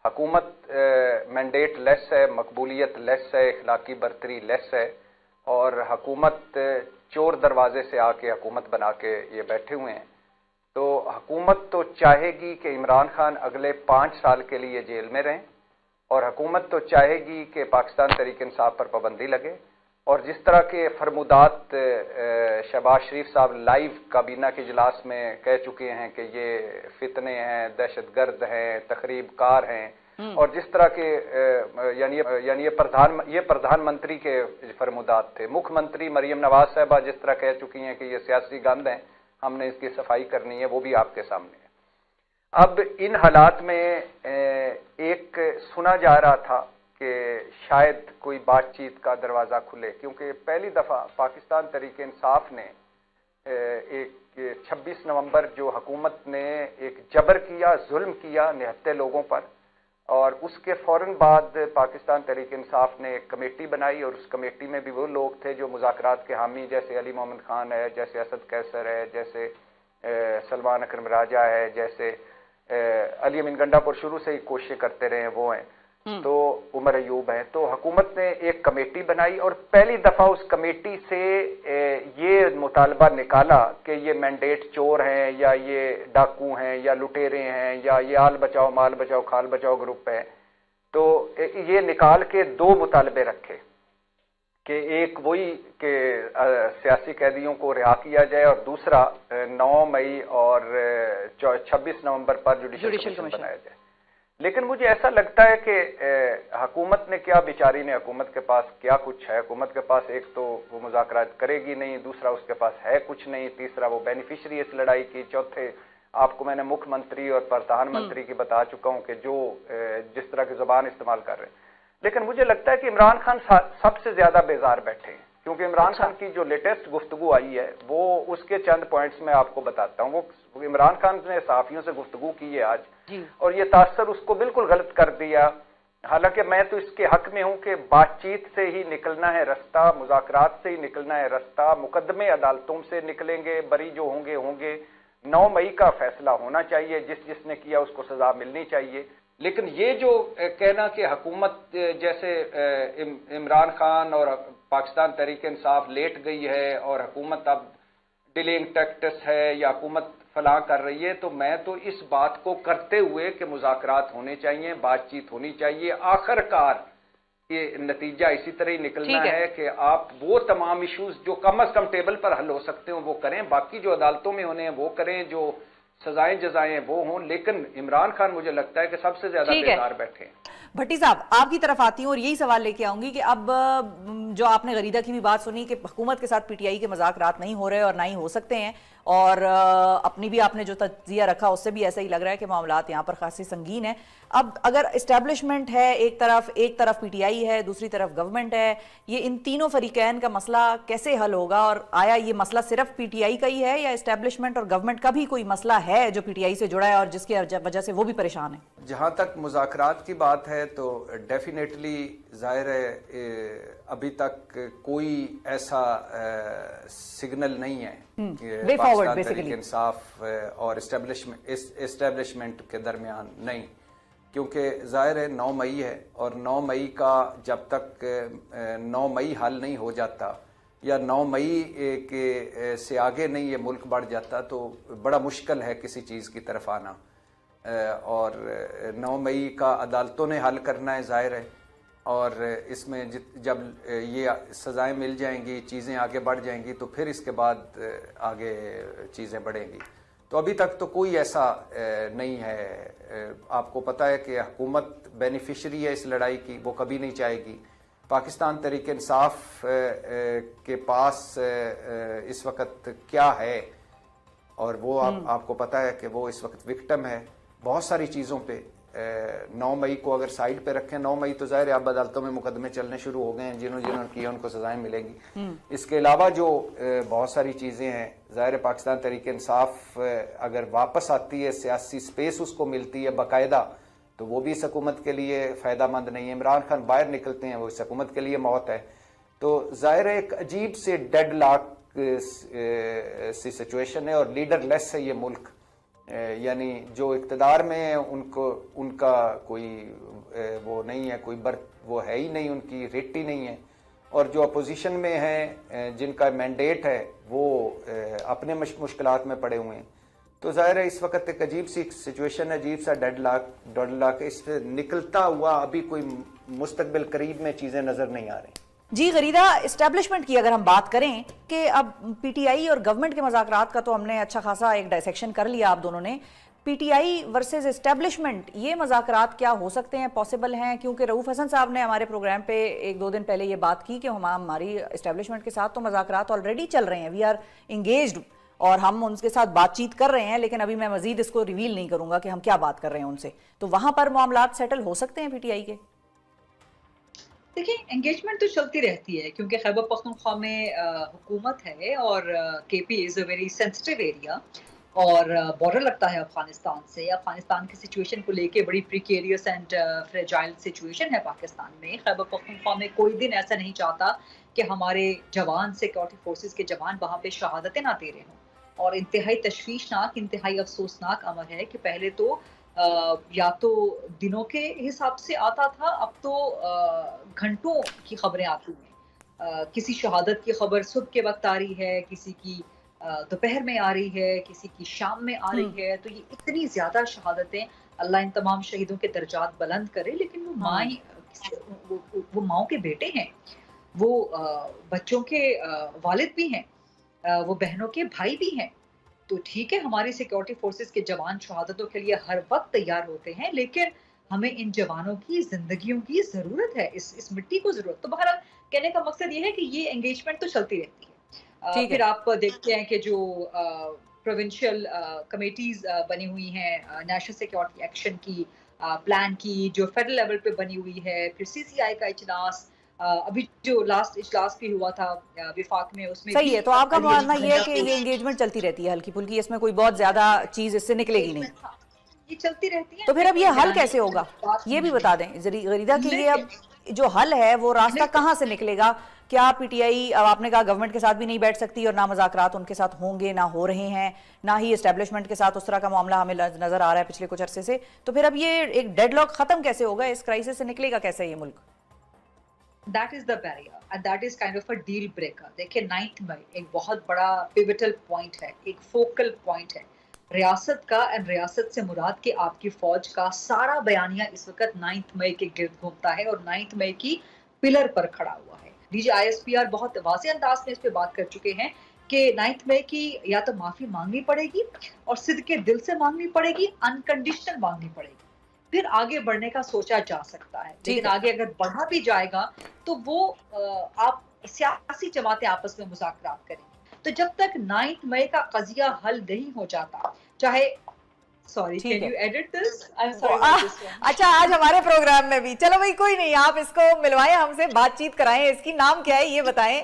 हुकूमत mandate less है, मकबूलियत less है, इखलाकी बरतरी लेस है, और हुकूमत चोर दरवाजे से आके हुकूमत बना के ये बैठे हुए हैं। तो हुकूमत तो चाहेगी कि इमरान खान अगले 5 साल के लिए जेल में रहें, और हुकूमत तो चाहेगी कि पाकिस्तान तहरीक इंसाफ पर पाबंदी लगे, और जिस तरह के फरमुदात शहबाज शरीफ साहब लाइव काबीना के इजलास में कह चुके हैं कि ये फितने हैं, दहशतगर्द हैं, तखरीबकार हैं, और जिस तरह के यानी ये प्रधानमंत्री के फरमुदात थे। मुख्यमंत्री मरियम नवाज साहबा जिस तरह कह चुकी हैं कि ये सियासी गंद हैं, हमने इसकी सफाई करनी है, वो भी आपके सामने है। अब इन हालात में एक सुना जा रहा था कि शायद कोई बातचीत का दरवाज़ा खुले, क्योंकि पहली दफ़ा पाकिस्तान तहरीक इंसाफ ने एक 26 नवंबर जो हुकूमत ने एक जबर किया, जुल्म किया निहत्ते लोगों पर, और उसके फ़ौरन बाद पाकिस्तान तहरीक इंसाफ ने एक कमेटी बनाई, और उस कमेटी में भी वो लोग थे जो मुज़ाकरात के हामी, जैसे अली मोहम्मद खान है, जैसे असद कैसर है, जैसे सलमान अकरम राजा है, जैसे अली अमीन गंडापुर शुरू से ही कोशिश करते रहे हैं वो हैं, तो उमर अयूब है। तो हुकूमत ने एक कमेटी बनाई, और पहली दफ़ा उस कमेटी से ये मुतालबा निकाला कि ये मैंडेट चोर हैं, या ये डाकू हैं, या लुटेरे हैं, या ये आल बचाओ माल बचाओ खाल बचाओ ग्रुप है। तो ये निकाल के 2 मुतालबे रखे कि एक वही कि सियासी कैदियों को रिहा किया जाए, और दूसरा 9 मई और 26 नवंबर पर जुडिशल कमीशन बनाया जाए। लेकिन मुझे ऐसा लगता है कि हुकूमत ने क्या, बेचारी ने, हुकूमत के पास क्या कुछ है। हुकूमत के पास एक तो वो मुज़ाकरात करेगी नहीं, दूसरा उसके पास है कुछ नहीं, तीसरा वो बेनिफिशरी इस लड़ाई की, चौथे आपको मैंने मुख्यमंत्री और प्रधानमंत्री की बता चुका हूं कि जो जिस तरह की जुबान इस्तेमाल कर रहे हैं। लेकिन मुझे लगता है कि इमरान खान सबसे ज्यादा बेजार बैठे हैं, क्योंकि इमरान खान की जो लेटेस्ट गुफ्तगू आई है वो उसके चंद पॉइंट्स में आपको बताता हूँ। वो इमरान खान ने सहाफियों से गुफ्तगू की है आज, और ये तासर उसको बिल्कुल गलत कर दिया। हालांकि मैं तो इसके हक में हूं कि बातचीत से ही निकलना है रास्ता, मुज़ाकरात से ही निकलना है रास्ता, मुकदमे अदालतों से निकलेंगे, बरी जो होंगे होंगे, 9 मई का फैसला होना चाहिए, जिसने किया उसको सजा मिलनी चाहिए। लेकिन ये जो कहना कि हुकूमत जैसे इमरान खान और पाकिस्तान तहरीक इंसाफ लेट गई है और हुकूमत अब डिलेइंग टैक्टिक्स है या हुकूमत फलां कर रही है, तो मैं तो इस बात को करते हुए कि मुज़ाकरात होने चाहिए, बातचीत होनी चाहिए, आखिरकार ये नतीजा इसी तरह ही निकलना है कि आप वो तमाम इश्यूज जो कम अज कम टेबल पर हल हो सकते हो वो करें, बाकी जो अदालतों में होने हैं वो करें, जो सजाएं जजाएं वो हों। लेकिन इमरान खान मुझे लगता है कि सबसे ज्यादा बेकार बैठे हैं। भट्टी साहब, आपकी तरफ आती हूँ और यही सवाल लेके आऊंगी कि अब जो आपने गरीदा की भी बात सुनी कि हुकूमत के साथ पीटीआई के मुज़ाकरात नहीं हो रहे और ना ही हो सकते हैं, और अपनी भी आपने जो तज्जिया रखा उससे भी ऐसा ही लग रहा है कि मामलात यहाँ पर खासी संगीन है। अब अगर इस्टेब्लिशमेंट है एक तरफ पीटीआई है, दूसरी तरफ गवर्नमेंट है, ये इन तीनों फरीकैन का मसला कैसे हल होगा? और आया ये मसला सिर्फ पीटीआई का ही है या इस्टेब्लिशमेंट और गवर्नमेंट का भी कोई मसला है जो पीटीआई से जुड़ा है और जिसकी वजह से वो भी परेशान है? जहाँ तक मुज़ाकरात की बात है तो डेफिनेटली जाहिर है अभी तक कोई ऐसा सिग्नल नहीं है कि पाकिस्तान तहरीक इंसाफ और इस्टेब्लिशमेंट के दरमियान नहीं, क्योंकि जाहिर है 9 मई है, और 9 मई का जब तक 9 मई हल नहीं हो जाता या 9 मई के से आगे नहीं ये मुल्क बढ़ जाता तो बड़ा मुश्किल है किसी चीज़ की तरफ आना। और 9 मई का अदालतों ने हल करना है जाहिर है, और इसमें जब ये सज़ाएं मिल जाएंगी, चीज़ें आगे बढ़ जाएंगी, तो फिर इसके बाद आगे चीज़ें बढ़ेंगी। तो अभी तक तो कोई ऐसा नहीं है। आपको पता है कि हुकूमत बेनिफिशरी है इस लड़ाई की, वो कभी नहीं चाहेगी। पाकिस्तान तहरीक इंसाफ के पास इस वक्त क्या है, और वो आपको पता है कि वो इस वक्त विक्टिम है बहुत सारी चीज़ों पे। 9 मई को अगर साइड पे रखें, 9 मई तो ज़ाहिर है अब अदालतों में मुकदमे चलने शुरू हो गए हैं, जिन्होंने किया उनको सजाएं मिलेंगी। इसके अलावा जो बहुत सारी चीज़ें हैं, ज़ाहिर है पाकिस्तान तहरीक इंसाफ अगर वापस आती है, सियासी स्पेस उसको मिलती है बाकायदा, तो वो भी इस हुकूमत के लिए फ़ायदा मंद नहीं है। इमरान खान बाहर निकलते हैं, वो इस हुकूमत के लिए मौत है। तो ज़ाहिर है एक अजीब से डेड लॉक सी सिचुएशन है, और लीडर लेस है ये मुल्क। یعنی جو اقتدار میں ہیں ان کا کوئی وہ نہیں ہے، کوئی وہ ہے ہی نہیں، ان کی ریٹ ہی نہیں ہے، اور جو اپوزیشن میں ہیں جن کا مینڈیٹ ہے وہ اپنے مشکلات میں پڑے ہوئے ہیں. تو ظاہر ہے اس وقت ایک عجیب سی سچویشن ہے، عجیب سا ڈیڈ لاک، اس سے نکلتا ہوا ابھی کوئی مستقبل قریب میں چیزیں نظر نہیں آ رہی. جی غریدہ، اسٹیبلشمنٹ کی اگر ہم بات کریں کہ اب پی ٹی آئی اور گورنمنٹ کے مذاکرات کا تو ہم نے اچھا خاصا ایک ڈائسیکشن کر لیا آپ دونوں نے. پی ٹی آئی ورسز اسٹیبلشمنٹ، یہ مذاکرات کیا ہو سکتے ہیں، پاسبل ہیں؟ کیونکہ رؤوف حسن صاحب نے ہمارے پروگرام پہ ایک دو دن پہلے یہ بات کی کہ ہماری اسٹیبلشمنٹ کے ساتھ تو مذاکرات آلریڈی چل رہے ہیں، وی آر انگیجڈ، اور ہم ان کے ساتھ بات چیت کر رہے ہیں، لیکن ابھی میں مزید اس کو ریویل نہیں کروں گا کہ ہم کیا بات کر رہے ہیں ان سے. تو وہاں پر معاملات سیٹل ہو سکتے ہیں پی ٹی آئی کے؟ دیکھیں، انگیجمنٹ تو چلتی رہتی ہے کیونکہ خیبر پختونخوا میں حکومت ہے اور کے پی از اے ویری سینسٹیو ایریا اور بارڈر لگتا ہے افغانستان سے. افغانستان کی سچویشن کو لے کے بڑی پریکیریس اینڈ فریجائل سچویشن ہے پاکستان میں. خیبر پختونخوا میں کوئی دن ایسا نہیں چاہتا کہ ہمارے جوان، سیکورٹی فورسز کے جوان وہاں پہ شہادتیں نہ دے رہے ہوں. اور انتہائی تشویشناک، انتہائی افسوسناک امر ہے کہ پہلے تو یا تو دنوں کے حساب سے آتا تھا، اب تو گھنٹوں کی خبریں آتی ہیں. کسی شہادت کی خبر صبح کے وقت آ رہی ہے، کسی کی دوپہر میں آ رہی ہے، کسی کی شام میں آ رہی ہے. تو یہ اتنی زیادہ شہادتیں، اللہ ان تمام شہیدوں کے درجات بلند کرے. لیکن وہ ماؤں کے بیٹے ہیں، وہ بچوں کے والد بھی ہیں، وہ بہنوں کے بھائی بھی ہیں. تو ٹھیک ہے، ہماری سیکورٹی فورسز کے جوان شہادتوں کے لیے ہر وقت تیار ہوتے ہیں، لیکن ہمیں ان جوانوں کی زندگیوں کی ضرورت ہے، اس مٹی کو ضرورت. تو بہرحال کہنے کا مقصد یہ ہے کہ یہ انگیجمنٹ تو چلتی رہتی ہے. پھر آپ دیکھتے ہیں کہ جو پروونشل کمیٹیز بنی ہوئی ہیں نیشنل سیکورٹی ایکشن کی، پلان کی، جو فیڈرل لیول پہ بنی ہوئی ہے، پھر سی سی آئی کا اجلاس، ابھی جو لاسٹ اجلاس بھی ہوا تھا وفاق میں، اس میں صحیح ہے. تو آپ کا ماننا یہ ہے کہ یہ انگیجمنٹ چلتی رہتی ہے ہلکی پھلکی، اس میں کوئی بہت زیادہ چیز اس سے نکلے گی نہیں؟ یہ چلتی رہتی ہے. تو پھر اب یہ حل کیسے ہوگا، یہ بھی بتا دیں غریدہ کہ یہ اب جو حل ہے وہ راستہ کہاں سے نکلے گا؟ کیا پی ٹی آئی، اب آپ نے کہا گورنمنٹ کے ساتھ بھی نہیں بیٹھ سکتی اور نہ مذاکرات ان کے ساتھ ہوں گے، نہ ہو رہے ہیں، نہ ہی اسٹیبلشمنٹ کے ساتھ اس طرح کا معاملہ ہمیں نظر آ رہا ہے پچھلے کچھ عرصے سے. تو پھر اب یہ ایک ڈیڈ لاک ختم کیسے ہوگا، اس کرائسس سے نکلے گا کیسے یہ ملک؟ That is the barrier and that is kind of a deal breaker. دیکھیں 9 مئی ایک بہت بڑا pivotal point ہے، ایک focal point ہے ریاست کا. اور ریاست سے مراد کہ آپ کی فوج کا سارا بیانیہ اس وقت 9 مئی کے گرد گھومتا ہے اور 9 مئی کی پلر پر کھڑا ہوا ہے. D G I S P R بہت واضح انداز میں اس پہ بات کر چکے ہیں کہ 9 مئی کی یا تو معافی مانگنی پڑے گی اور صدقے دل سے مانگنی پڑے گی، انکنڈیشنل مانگنی پڑے گی، پھر آگے بڑھنے کا سوچا جا سکتا ہے. لیکن آگے اگر بڑھا بھی جائے گا تو وہ آپ سیاسی جماعتیں آپس میں مذاکرات کریں گی. تو جب تک 9 مئی کا قضیہ حل نہیں ہو جاتا، چاہے اچھا آج ہمارے پروگرام میں بھی چلو بھائی کوئی نہیں، آپ اس کو ملوائیں ہم سے، بات چیت کرائیں. اس کی نام کیا ہے یہ بتائیں.